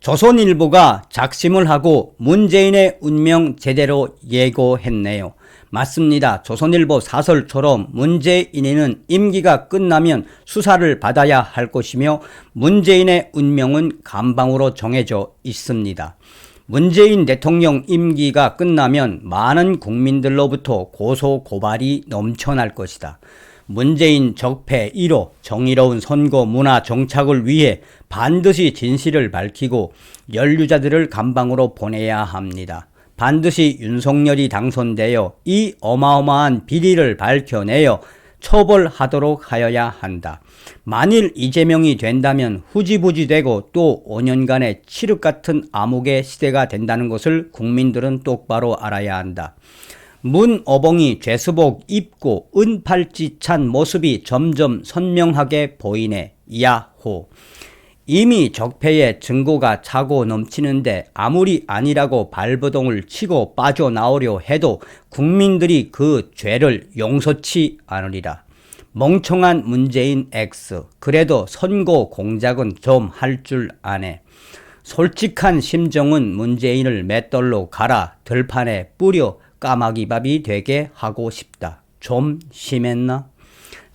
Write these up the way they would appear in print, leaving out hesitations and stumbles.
조선일보가 작심을 하고 문재인의 운명 제대로 예고했네요. 맞습니다. 조선일보 사설처럼 문재인은 임기가 끝나면 수사를 받아야 할 것이며 문재인의 운명은 감방으로 정해져 있습니다. 문재인 대통령 임기가 끝나면 많은 국민들로부터 고소 고발이 넘쳐날 것이다. 문재인 적폐 1호 정의로운 선거 문화 정착을 위해 반드시 진실을 밝히고 연루자들을 감방으로 보내야 합니다. 반드시 윤석열이 당선되어 이 어마어마한 비리를 밝혀내어 처벌하도록 하여야 한다. 만일 이재명이 된다면 후지부지되고 또 5년간의 칠흑 같은 암흑의 시대가 된다는 것을 국민들은 똑바로 알아야 한다. 문어봉이 죄수복 입고 은팔찌 찬 모습이 점점 선명하게 보이네. 야호. 이미 적폐의 증거가 차고 넘치는데 아무리 아니라고 발버둥을 치고 빠져나오려 해도 국민들이 그 죄를 용서치 않으리라. 멍청한 문재인 X. 그래도 선거 공작은 좀 할 줄 아네. 솔직한 심정은 문재인을 맷돌로 갈아 들판에 뿌려 까마귀밥이 되게 하고 싶다. 좀 심했나?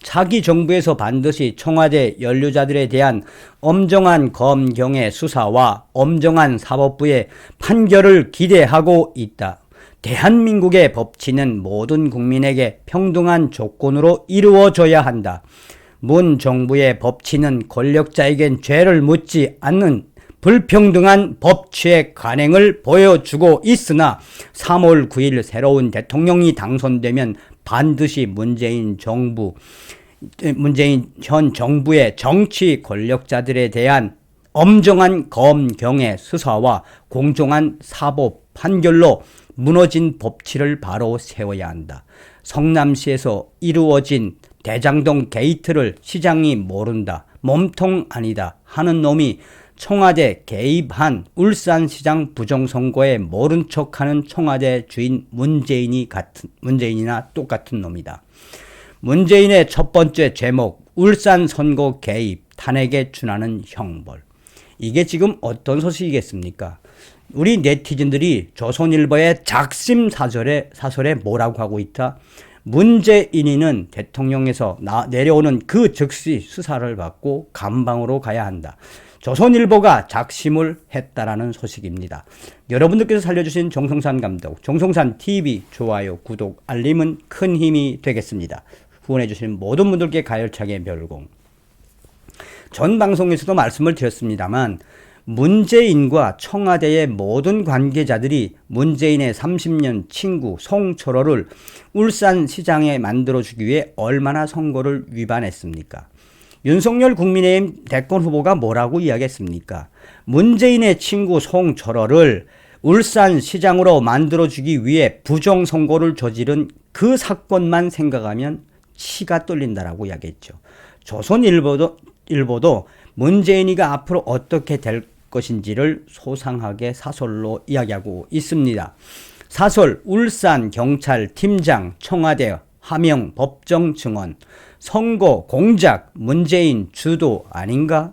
차기 정부에서 반드시 청와대 연루자들에 대한 엄정한 검경의 수사와 엄정한 사법부의 판결을 기대하고 있다. 대한민국의 법치는 모든 국민에게 평등한 조건으로 이루어져야 한다. 문 정부의 법치는 권력자에겐 죄를 묻지 않는 불평등한 법치의 관행을 보여주고 있으나 3월 9일 새로운 대통령이 당선되면 반드시 문재인 현 정부의 정치 권력자들에 대한 엄정한 검경의 수사와 공정한 사법 판결로 무너진 법치를 바로 세워야 한다. 성남시에서 이루어진 대장동 게이트를 시장이 모른다, 몸통 아니다 하는 놈이 청와대 개입한 울산시장 부정선거에 모른 척하는 청와대 주인 문재인이나 똑같은 놈이다. 문재인의 첫 번째 제목, 울산 선거 개입, 탄핵에 준하는 형벌. 이게 지금 어떤 소식이겠습니까? 우리 네티즌들이 조선일보의 작심 사설에 뭐라고 하고 있다? 문재인이는 대통령에서 내려오는 그 즉시 수사를 받고 감방으로 가야 한다. 조선일보가 작심을 했다라는 소식입니다. 여러분들께서 살려주신 정성산 감독, 정성산 TV 좋아요, 구독, 알림은 큰 힘이 되겠습니다. 후원해주신 모든 분들께 가열차게 별공. 전 방송에서도 말씀을 드렸습니다만 문재인과 청와대의 모든 관계자들이 문재인의 30년 친구 송철호를 울산시장에 만들어주기 위해 얼마나 선거를 위반했습니까? 윤석열 국민의힘 대권 후보가 뭐라고 이야기했습니까? 문재인의 친구 송철호를 울산시장으로 만들어주기 위해 부정선거를 저지른 그 사건만 생각하면 치가 떨린다라고 이야기했죠. 조선일보도 문재인이가 앞으로 어떻게 될 것인지를 소상하게 사설로 이야기하고 있습니다. 사설 울산 경찰팀장 청와대 하명 법정 증언 선거 공작 문재인 주도 아닌가?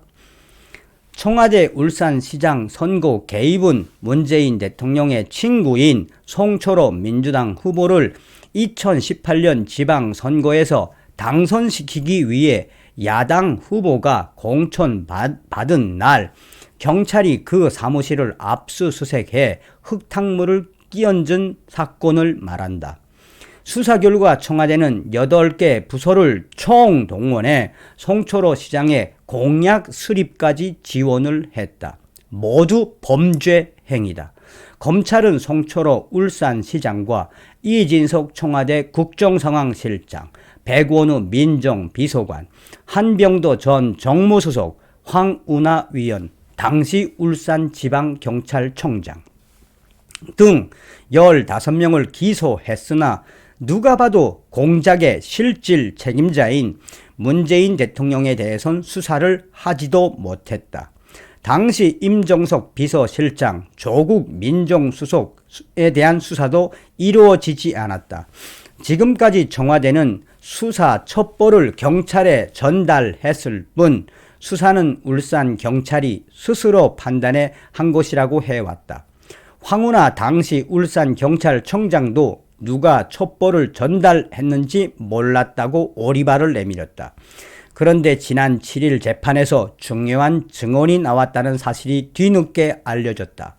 청와대 울산시장 선거 개입은 문재인 대통령의 친구인 송철호 민주당 후보를 2018년 지방선거에서 당선시키기 위해 야당 후보가 공천 받은 날 경찰이 그 사무실을 압수수색해 흙탕물을 끼얹은 사건을 말한다. 수사 결과 청와대는 8개 부서를 총동원해 송철호 시장의 공약 수립까지 지원을 했다. 모두 범죄 행위다. 검찰은 송철호 울산시장과 이진석 청와대 국정상황실장, 백원우 민정비서관, 한병도 전 정무수석, 황운하 위원, 당시 울산지방경찰청장 등 15명을 기소했으나 누가 봐도 공작의 실질 책임자인 문재인 대통령에 대해선 수사를 하지도 못했다. 당시 임정석 비서실장, 조국 민정수석에 대한 수사도 이루어지지 않았다. 지금까지 청와대는 수사 첩보를 경찰에 전달했을 뿐 수사는 울산 경찰이 스스로 판단해 한 것이라고 해왔다. 황운하 당시 울산 경찰청장도 누가 첩보를 전달했는지 몰랐다고 오리발을 내밀었다. 그런데 지난 7일 재판에서 중요한 증언이 나왔다는 사실이 뒤늦게 알려졌다.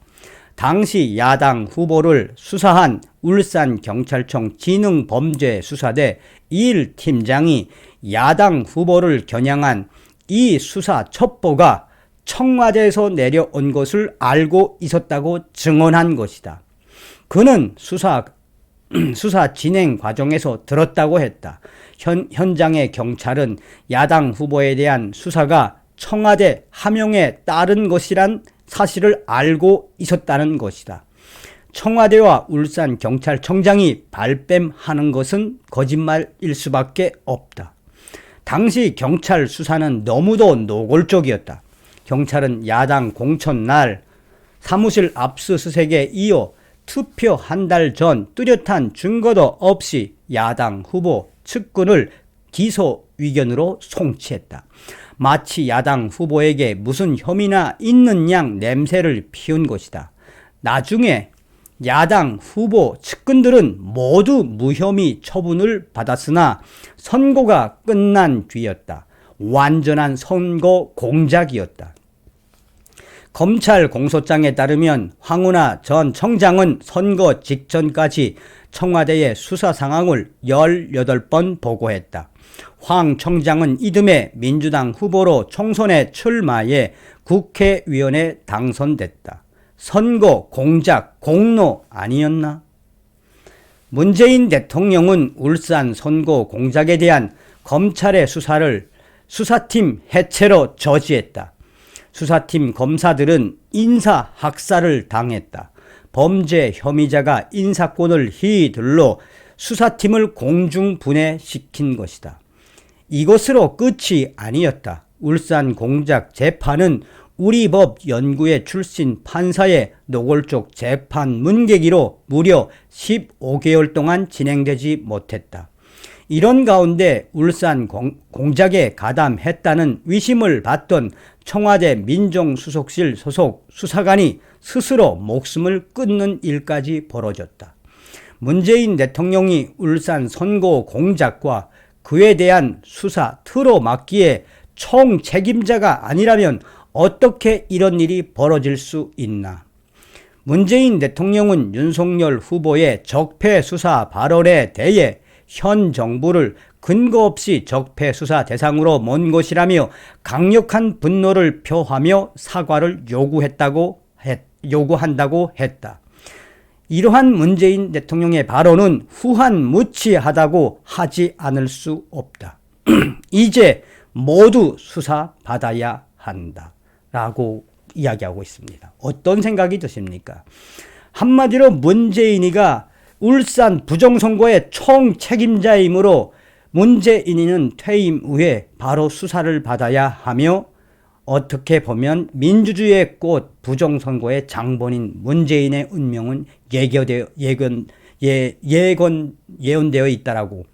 당시 야당 후보를 수사한 울산경찰청 지능범죄수사대 2일 팀장이 야당 후보를 겨냥한 이 수사 첩보가 청와대에서 내려온 것을 알고 있었다고 증언한 것이다. 그는 수사 진행 과정에서 들었다고 했다. 현장의 경찰은 야당 후보에 대한 수사가 청와대 하명에 따른 것이란 사실을 알고 있었다는 것이다. 청와대와 울산경찰청장이 발뺌하는 것은 거짓말일 수밖에 없다. 당시 경찰 수사는 너무도 노골적이었다. 경찰은 야당 공천 날 사무실 압수수색에 이어 투표 한 달 전 뚜렷한 증거도 없이 야당 후보 측근을 기소 의견으로 송치했다. 마치 야당 후보에게 무슨 혐의나 있는 양 냄새를 피운 것이다. 나중에 야당 후보 측근들은 모두 무혐의 처분을 받았으나 선고가 끝난 뒤였다. 완전한 선거 공작이었다. 검찰 공소장에 따르면 황운하 전 청장은 선거 직전까지 청와대에 수사 상황을 18번 보고했다. 황 청장은 이듬해 민주당 후보로 총선에 출마해 국회의원에 당선됐다. 선거 공작 공로 아니었나? 문재인 대통령은 울산 선거 공작에 대한 검찰의 수사를 수사팀 해체로 저지했다. 수사팀 검사들은 인사학살을 당했다. 범죄 혐의자가 인사권을 휘둘러 수사팀을 공중분해시킨 것이다. 이것으로 끝이 아니었다. 울산 공작 재판은 우리법 연구회 출신 판사의 노골적 재판 문계기로 무려 15개월 동안 진행되지 못했다. 이런 가운데 울산 공작에 가담했다는 의심을 받던 청와대 민정수석실 소속 수사관이 스스로 목숨을 끊는 일까지 벌어졌다. 문재인 대통령이 울산 선거 공작과 그에 대한 수사 틀어막기에 총책임자가 아니라면 어떻게 이런 일이 벌어질 수 있나? 문재인 대통령은 윤석열 후보의 적폐 수사 발언에 대해 현 정부를 근거 없이 적폐 수사 대상으로 몬 것이라며 강력한 분노를 표하며 사과를 요구한다고 했다. 이러한 문재인 대통령의 발언은 후한무치하다고 하지 않을 수 없다. 이제 모두 수사받아야 한다 라고 이야기하고 있습니다. 어떤 생각이 드십니까? 한마디로 문재인이가 울산 부정선거의 총책임자이므로 문재인이는 퇴임 후에 바로 수사를 받아야 하며 어떻게 보면 민주주의의 꽃 부정선거의 장본인 문재인의 운명은 예언되어 있다라고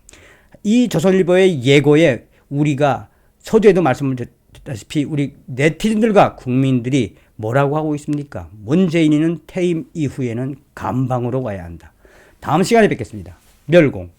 이 조선일보의 예고에 우리가 서두에도 말씀을 드렸다시피 우리 네티즌들과 국민들이 뭐라고 하고 있습니까? 문재인이는 퇴임 이후에는 감방으로 가야 한다. 다음 시간에 뵙겠습니다. 멸공.